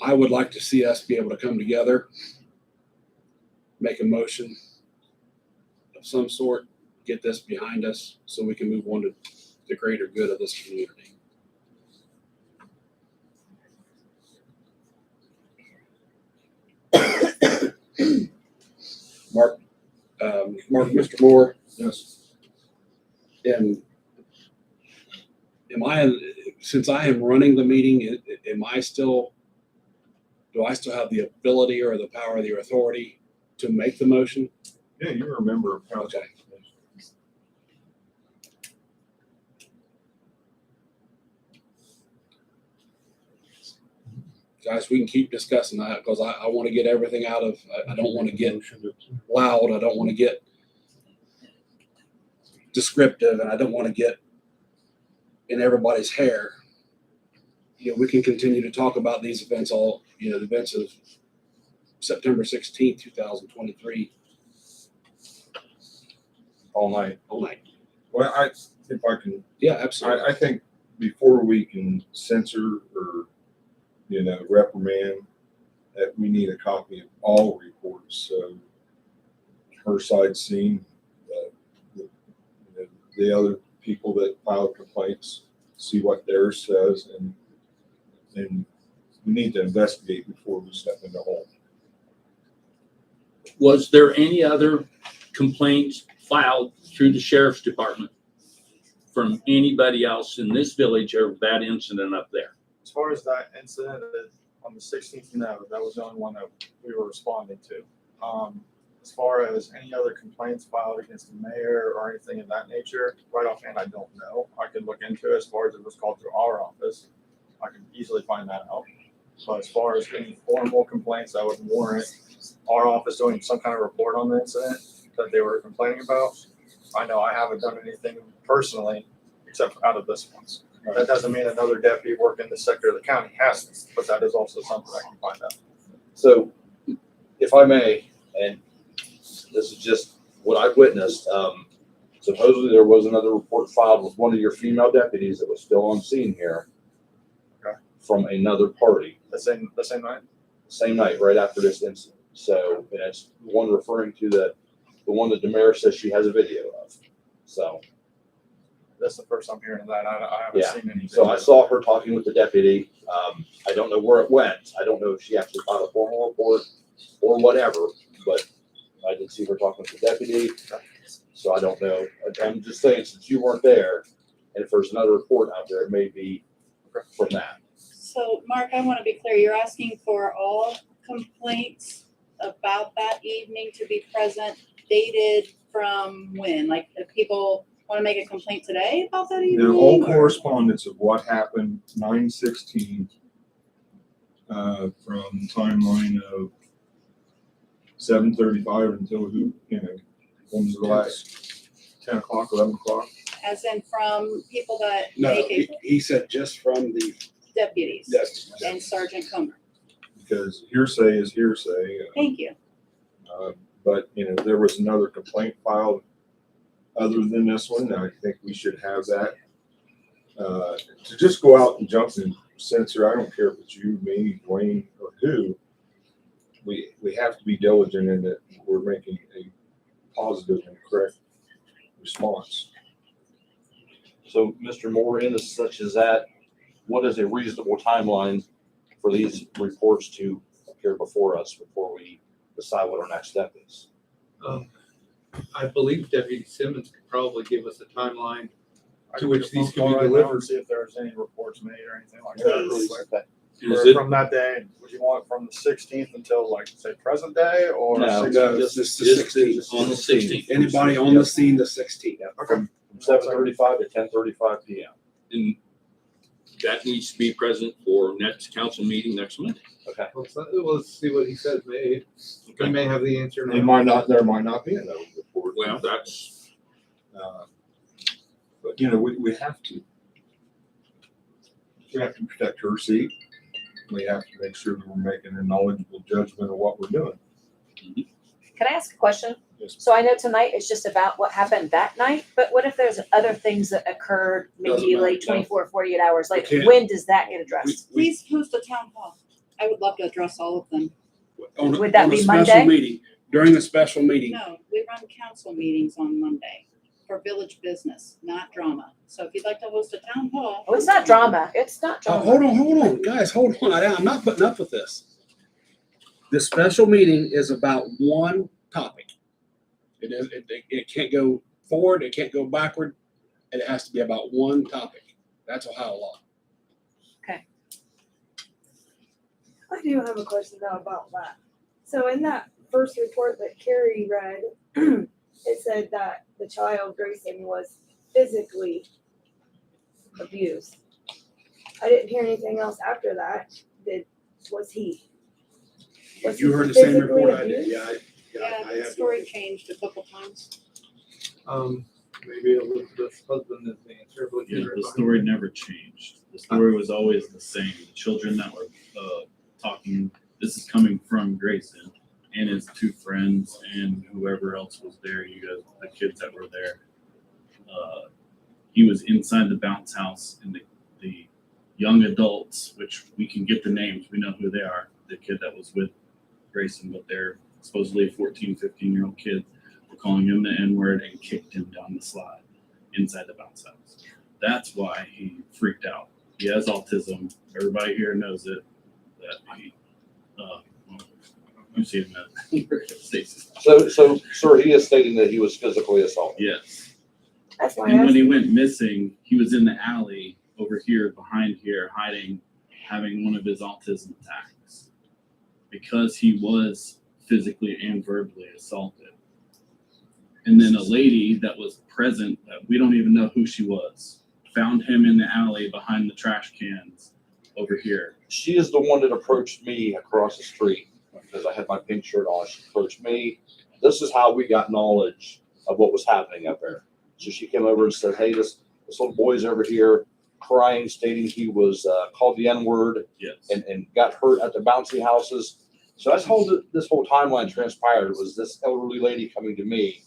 I would like to see us be able to come together, make a motion of some sort, get this behind us so we can move on to the greater good of this community. Mr. Moore, Yes. am I, since I am running the meeting, do I still have the ability or the power or the authority to make the motion? Yeah, you're a member of council. Okay. Guys, we can keep discussing that because I want to get everything out of, I don't want to get loud. I don't want to get descriptive, and I don't want to get in everybody's hair. We can continue to talk about these events the events of September 16th, 2023, All night. all night. Well, if I can, Yeah, absolutely. I think before we can censor or, reprimand, that we need a copy of all reports. So her side seen, the other people that filed complaints, see what theirs says, and we need to investigate before we step in the hole. Was there any other complaints filed through the sheriff's department from anybody else in this village or that incident up there? As far as that incident on the 16th, no, that was the only one that we were responding to. As far as any other complaints filed against the mayor or anything of that nature, right offhand, I don't know. I could look into it. As far as it was called through our office, I can easily find that out. But as far as any formal complaints that would warrant our office doing some kind of report on the incident that they were complaining about, I know I haven't done anything personally except out of this one. That doesn't mean another deputy working the sector of the county has this, but that is also something I can find out. So, if I may, and this is just what I've witnessed, supposedly there was another report filed with one of your female deputies that was still on scene here. Okay. From another party, The same night? same night, right after this incident. So, and it's the one referring to the one that the mayor says she has a video of. So, That's the first I'm hearing of that. I haven't Yeah. seen anything. so I saw her talking with the deputy. I don't know where it went. I don't know if she actually filed a formal report or whatever, but I did see her talking with the deputy. So I don't know. I'm just saying, since you weren't there, and if there's another report out there, it may be from that. So, Mark, I want to be clear. You're asking for all complaints about that evening to be present, dated from when? Like, if people want to make a complaint today about that evening? Now, all or- correspondence of what happened 9/16, from timeline of 7:35 until when was the last 10 o'clock, 11 o'clock? As in from people that No, make a he said just from the, deputies yes. and Sergeant Comer. Because hearsay is hearsay. Thank you. But, there was another complaint filed other than this one. I think we should have that. To just go out and jump and censor, I don't care if it's you, me, Dwayne, or who, we have to be diligent in that we're making a positive and correct response. So, Mr. Moore, in such as that, what is a reasonable timeline for these reports to appear before us before we decide what our next step is? I believe Deputy Simmons could probably give us a timeline I to can which just these phone can call be right now delivered. and see if there's any reports made or anything like Please. that. Okay. Is it, From that day, would you want it from the 16th until like say present day or? No, 16th? No, it's just the just 16th. on the 16th? Anybody on the scene, the 16th. Okay. From 7:35 to 10:35 p.m. And that needs to be present for next council meeting next Monday. Okay. Let's see what he says. He may have the answer There now. might not be another report. Well, that's, But, we have to. We have to protect her seat. We have to make sure that we're making a knowledgeable judgment of what we're doing. Can I ask a question? Yes. So I know tonight is just about what happened that night, but what if there's other things that occurred Doesn't maybe matter, like 24, 48 hours? Like, We can't- when does that get addressed? Please host a town hall. I would love to address all of them. On a- Would that on a be special Monday? meeting, during a special meeting. No, we run council meetings on Monday for village business, not drama. So if you'd like to host a town hall. Oh, it's not drama. It's not drama. Hold on, guys, hold on. I'm not putting up with this. The special meeting is about one topic. It can't go forward, it can't go backward, and it has to be about one topic. That's Ohio law. I do have a question though about that. So in that first report that Carrie read, it said that the child Grayson was physically abused. I didn't hear anything else after that. Was he? Was You he heard the same physically report I did, abused? yeah. Yeah, I the have- story changed a couple times. Maybe Elizabeth's husband is the answer, but Yeah, the story never changed. The story was always the same. The children that were talking, this is coming from Grayson and his two friends and whoever else was there, you guys, the kids that were there. He was inside the bounce house, and the young adults, which we can get the names, we know who they are, the kid that was with Grayson, but they're supposedly 14, 15-year-old kids, were calling him the N-word and kicked him down the slide inside the bounce house. That's why he freaked out. He has autism. Everybody here knows it. That he, you see him at Stacy's. So, sir, he is stating that he was physically assaulted. Yes. That's why I And when asked. he went missing, he was in the alley over here, behind here, hiding, having one of his autism attacks because he was physically and verbally assaulted. And then a lady that was present, that we don't even know who she was, found him in the alley behind the trash cans over here. She is the one that approached me across the street because I had my pink shirt on. She approached me. This is how we got knowledge of what was happening up there. So she came over and said, "Hey, this little boy's over here. crying, stating he was called the N-word Yes. and got hurt at the bouncy houses. So that's how this whole timeline transpired. It was this elderly lady coming to me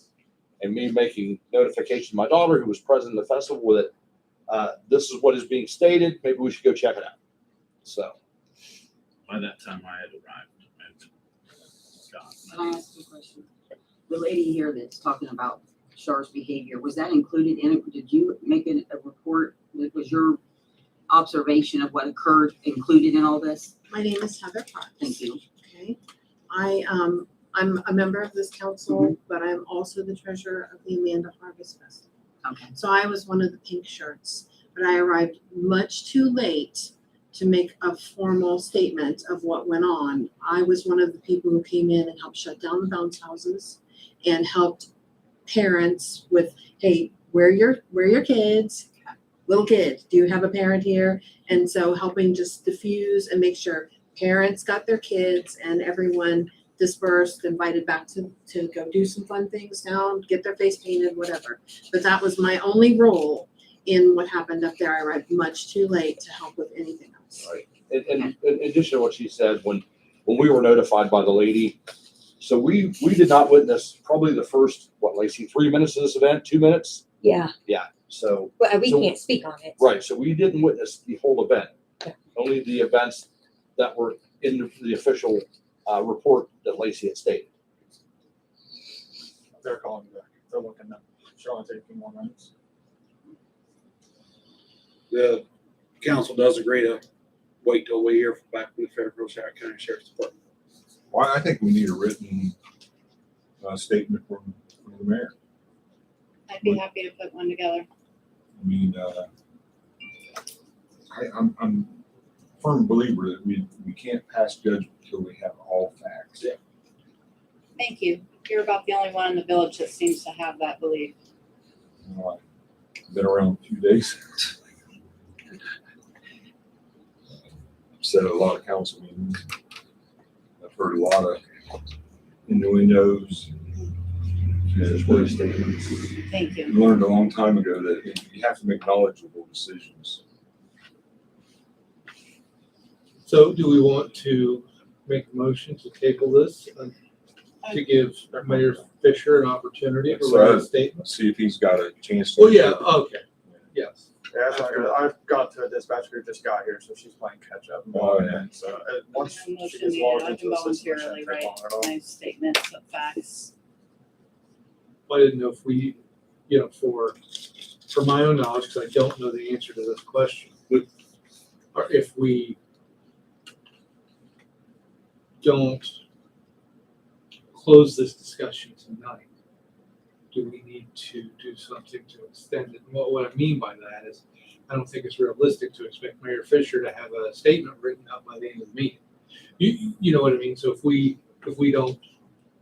and me making notification to my daughter, who was present at the festival, that this is what is being stated. Maybe we should go check it out. So By that time, I had arrived. Can I ask you a question? The lady here that's talking about Char's behavior, was that included in it? Did you make a report? Was your observation of what occurred included in all this? My name is Heather Parks. Thank you. Okay. I'm a member of this council, but I'm also the treasurer of the Amanda Harvest Festival. Okay. So I was one of the pink shirts, but I arrived much too late to make a formal statement of what went on. I was one of the people who came in and helped shut down the bounce houses and helped parents with, hey, where are your kids? Little kids, do you have a parent here? And so helping just diffuse and make sure parents got their kids and everyone dispersed, invited back to go do some fun things down, get their face painted, whatever. But that was my only role in what happened up there. I arrived much too late to help with anything else. right. And in addition to what she said, when we were notified by the lady, so we did not witness probably the first, what, Lacey, 3 minutes of this event, 2 minutes? Yeah, Yeah, so, but we So- can't speak on it. right, so we didn't witness the whole event. Okay. Only the events that were in the official report that Lacey had stated. They're calling back. They're looking up. Should only take a few more minutes. The council does agree to wait till we hear back from the Federal County Sheriff's Department. Well, I think we need a written statement from the mayor. I'd be happy to put one together. I mean, I'm a firm believer that we can't pass judgment until we have all facts. Yeah. Thank you. You're about the only one in the village that seems to have that belief. You know, I've been around a few days. I've said at a lot of council meetings. I've heard a lot of innuendos. Just word statements. Thank you. We learned a long time ago that you have to make knowledgeable decisions. So do we want to make a motion to table this and to give Mayor Fisher an opportunity to write a statement? See if he's got a chance to. Well, yeah, okay, yes. Yeah, it's not good. I've got to a dispatcher who just got here, so she's playing catch up. Oh, yeah. And so once No she motion gets needed. logged I into can the system, it voluntarily shouldn't write take long at all. my statements of facts. I didn't know if we, for my own knowledge, because I don't know the answer to this question, or if we don't close this discussion tonight, do we need to do something to extend it? Well, what I mean by that is, I don't think it's realistic to expect Mayor Fisher to have a statement written up by the end of the meeting. You know what I mean? So if we don't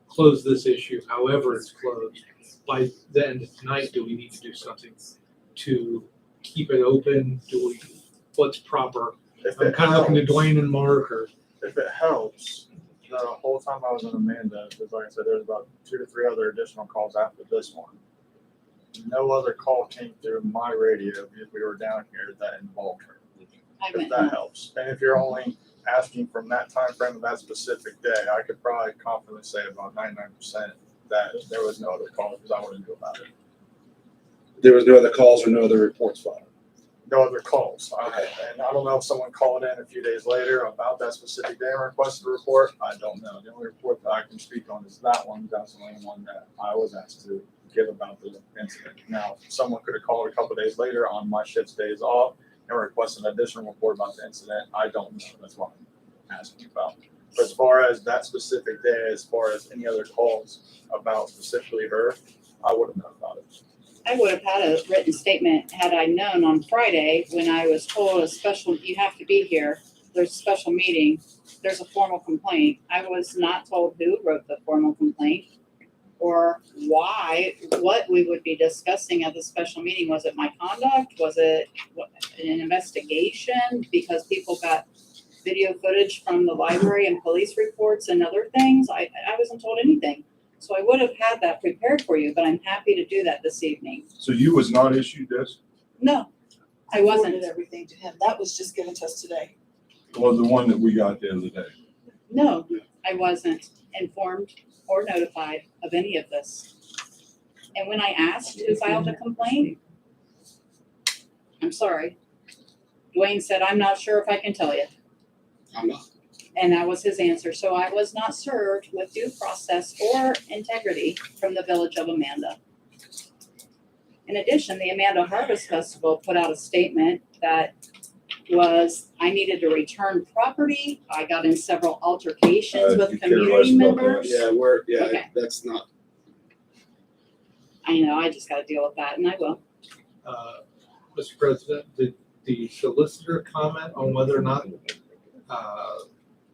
close this issue, however it's closed, by the end of tonight, do we need to do something to keep it open? What's proper? If I'm it kind of looking to helps- Dwayne and Mark, or If it helps, the whole time I was in Amanda, because like I said, there's about 2 to 3 other additional calls after this one. No other call came through my radio because we were down here that involved her. I If went that home. helps. And if you're only asking from that time frame of that specific day, I could probably confidently say about 99% that there was no other call because I wouldn't do about it. There was no other calls or no other reports filed. No other calls. And I don't know if someone called in a few days later about that specific day and requested a report. I don't know. The only report that I can speak on is that one. That's the only one that I was asked to give about the incident. Now, someone could have called a couple of days later on my shift's days off and requested an additional report about the incident. I don't know. That's what I'm asking about. But as far as that specific day, as far as any other calls about specifically her, I wouldn't know about it. I would have had a written statement had I known on Friday when I was told you have to be here. There's a special meeting. There's a formal complaint. I was not told who wrote the formal complaint or why, what we would be discussing at the special meeting. Was it my conduct? Was it an investigation? Because people got video footage from the library and police reports and other things. I wasn't told anything. So I would have had that prepared for you, but I'm happy to do that this evening. So you was not issued this? No, I wasn't. forwarded everything to him. That was just given to us today. Well, the one that we got the other day. No, I wasn't informed or notified of any of this. And when I asked who filed the complaint, I'm sorry, Dwayne said, I'm not sure if I can tell you. I'm not. And that was his answer. So I was not served with due process or integrity from the Village of Amanda. In addition, the Amanda Harvest Festival put out a statement that was, I needed to return property. I got in several altercations with You care less community about that. members. Okay. That's not. I know, I just gotta deal with that, and I will. Mr. President, did the solicitor comment on whether or not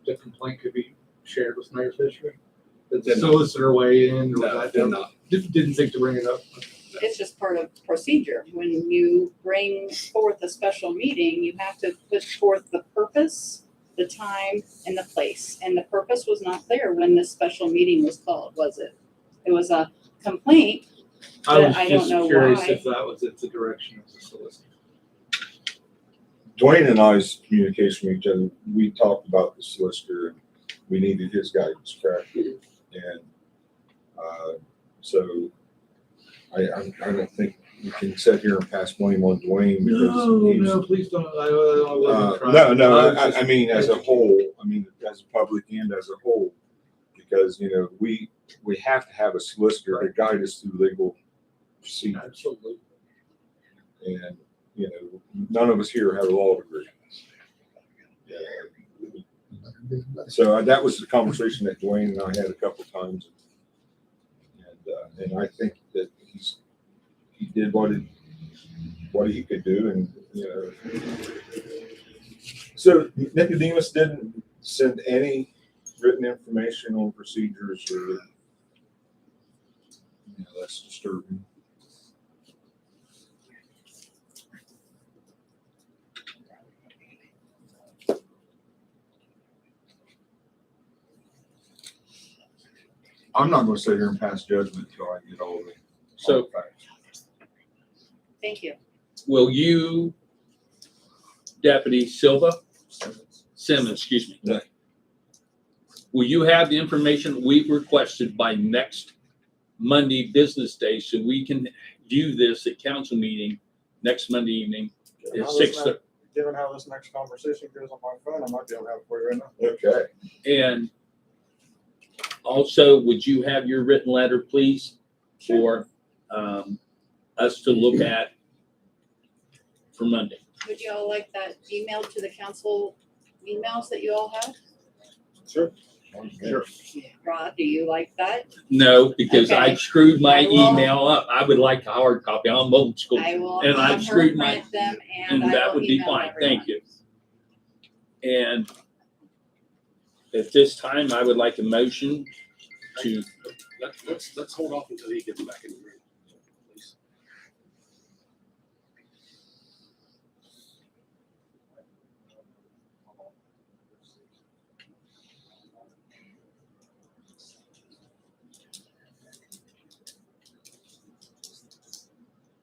the complaint could be shared with Mayor Fisher? Did the Did not. solicitor weigh in, or was No, that did not. didn't think to bring it up? It's just part of procedure. When you bring forth a special meeting, you have to put forth the purpose, the time, and the place. And the purpose was not clear when this special meeting was called, was it? It was a complaint. I was I don't just know curious why. if that was at the direction of the solicitor. Dwayne and I's communication with each other, we talked about the solicitor and we needed his guidance, correct? And, so I don't think we can sit here and pass blame on Dwayne because he's. No, please don't. I wasn't trying. No, was just- I mean, as a whole, I mean, as a public and as a whole, because, you know, we have to have a solicitor to guide us through legal procedures. Absolutely. And, you know, none of us here have a law degree. So that was the conversation that Dwayne and I had a couple of times. And I think that he did what he could do, and, you know. So Nicodemus didn't send any written information on procedures or, you know, that's disturbing. I'm not gonna sit here and pass judgment until I get all the So facts. Thank you. will you, Deputy Simmons, excuse me. Yeah. Will you have the information we requested by next Monday business day so we can view this at council meeting next Monday evening Given at how 6:30? this next conversation goes on my phone, I might be able to have it for you right now. Okay. And also, would you have your written letter, please, for us to look at for Monday? Would you all like that emailed to the council emails that you all have? Sure. Rod, do you like that? No, because I Okay. screwed my I will- email up. I would like a hard copy. I'm old school. I will And I've have her screwed my, print them and and I that will would be email fine. everyone. Thank you. And at this time, I would like a motion to, Let's hold off until he gets back in the room, please.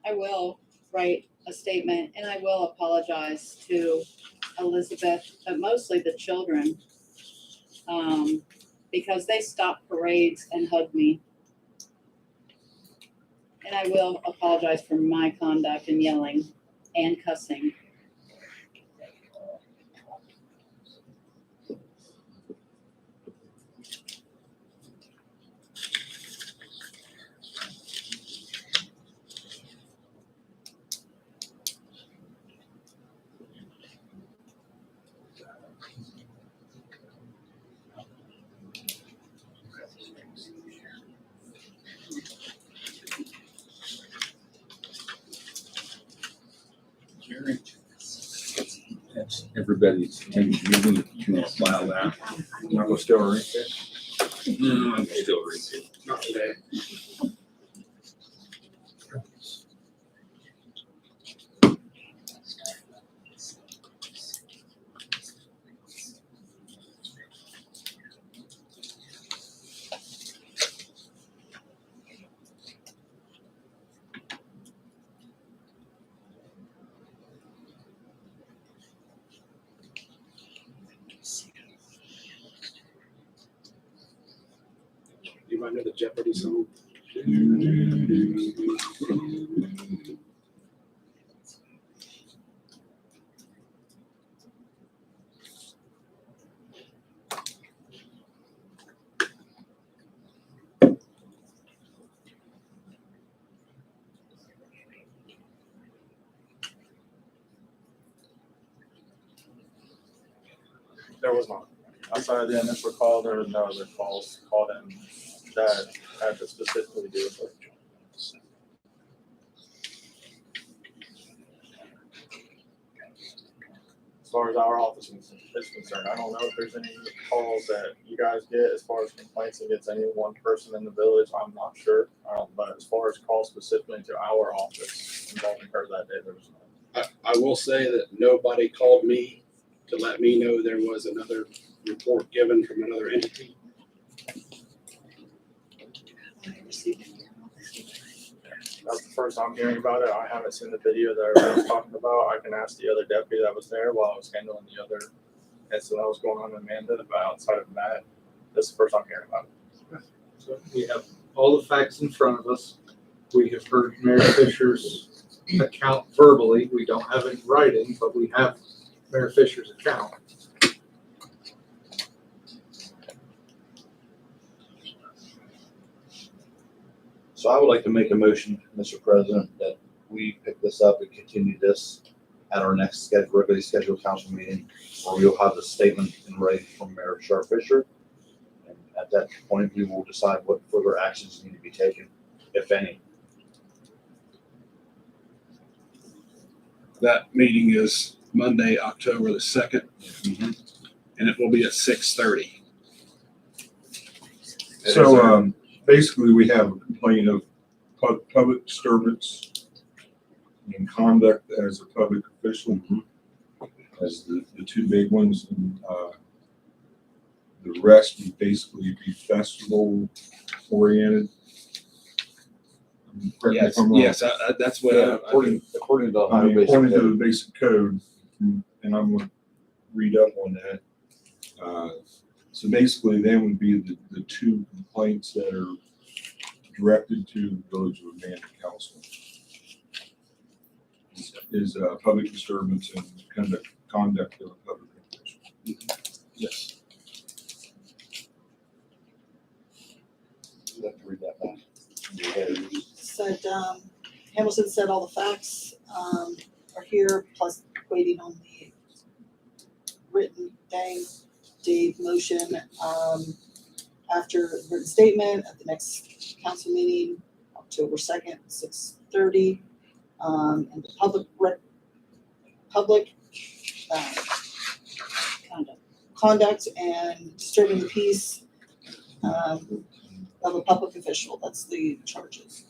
I will write a statement and I will apologize to Elizabeth, but mostly the children. Because they stopped parades and hugged me. And I will apologize for my conduct and yelling and cussing. that's everybody's, and you want to file that? I'm not gonna still read it. No, I'm still reading. Not today. Anybody know the Jeopardy song? There was not. Outside of the initial call, there were no other calls called in that had to specifically do with it. As far as our office is concerned, I don't know if there's any calls that you guys get as far as complaints against any one person in the village. I'm not sure. But as far as calls specifically to our office involving her that day, there was none. I will say that nobody called me to let me know there was another report given from another entity. That's the first I'm hearing about it. I haven't seen the video that everyone's talking about. I can ask the other deputy that was there while I was handling the other incident that was going on in Amanda, but outside of that, this is the first I'm hearing about it. So we have all the facts in front of us. We have heard Mayor Fisher's account verbally. We don't have it in writing, but we have Mayor Fisher's account. So I would like to make a motion, Mr. President, that we pick this up and continue this at our next regularly scheduled council meeting, where we'll have the statement in writing from Mayor Fisher. And at that point, we will decide what further actions need to be taken, if any. That meeting is Monday, October the 2nd, and it will be at 6:30. So, basically, we have a complaint of public disturbance and conduct as a public official as the two big ones. And, the rest would basically be festival oriented. Yes, yes, that's what According to the I Ohio mean, Basic according to the Code. basic code, and I'm gonna read up on that. So basically, they would be the two complaints that are directed to the Village of Amanda Council. Is public disturbance and conduct of a public official. Yes. You have to read that back. Yeah. Said, Hamilton said all the facts, are here, plus waiting on the written thing. Dave motion, after written statement at the next council meeting, October 2nd, 6:30. And the public conduct and disturbing the peace of a public official. That's the charges.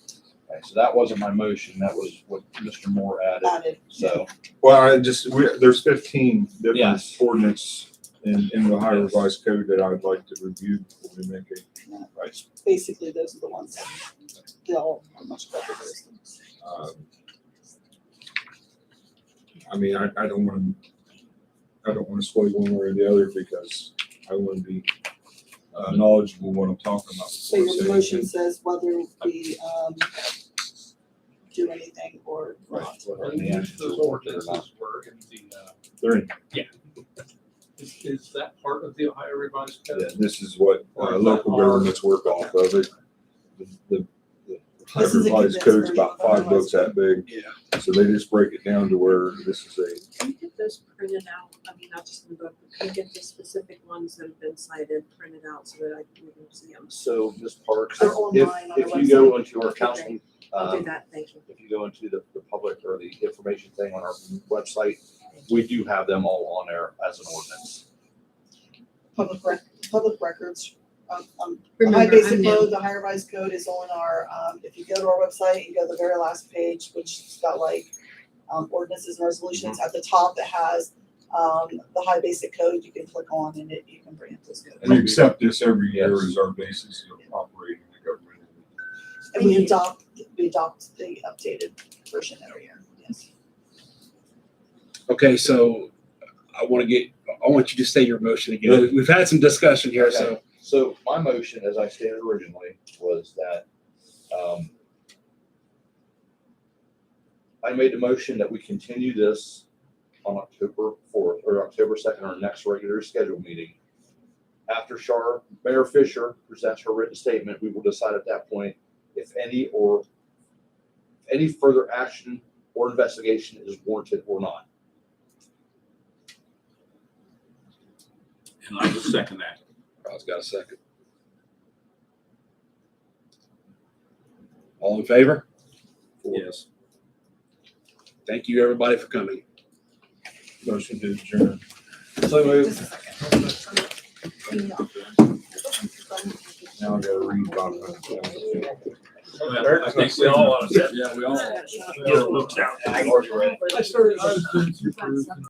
Okay, so that wasn't my motion, that was what Mr. Moore added, so. Well, there's 15 different Yes. ordinance in the Ohio Revised Code that I would like to review before we make a. Right. Basically, those are the ones that they all are much better things. I mean, I don't want to sway one way or the other because I want to be knowledgeable when I'm talking about. So your motion says whether we do anything or not. Whether And the actions those are warranted or not. ordinances were in the, They're in. is that part of the Ohio Revised Code? Yeah, this is what local governments work off of it. The This is a Revised condensed Code's version about of the 5 books that big, Yeah. so they just break it down to where this is a. Can you get those printed out? I mean, not just in the book, but can you get the specific ones that have been cited printed out so that I can see them? So, Ms. Parks, They're online on if our you go website. into our Okay, council, I'll do that, thank you. if you go into the public or the information thing on our website, we do have them all on there as an ordinance. Public records. The High Remember, Basic I'm new. Code, the High Revised Code is on our, if you go to our website, you go to the very last page, which has got like ordinances and resolutions. At the top, it has the High Basic Code. You can click on and you can bring up those codes. We accept this every year as our basis of operating the government. And we adopt the updated version every year, yes. Okay, so I want you to say your motion again. We've had some discussion here, so. So my motion, as I stated originally, was that, I made a motion that we continue this on October 4th or October 2nd, our next regular scheduled meeting. After Mayor Fisher presents her written statement, we will decide at that point if any further action or investigation is warranted or not. And I will second that. Rod's got a second. All in favor? Yes. Thank you, everybody, for coming. Motion to adjourn. So moved. Just a second. Now I gotta read about I think we all ought to. Yeah, we all. Get it looked out. I was doing some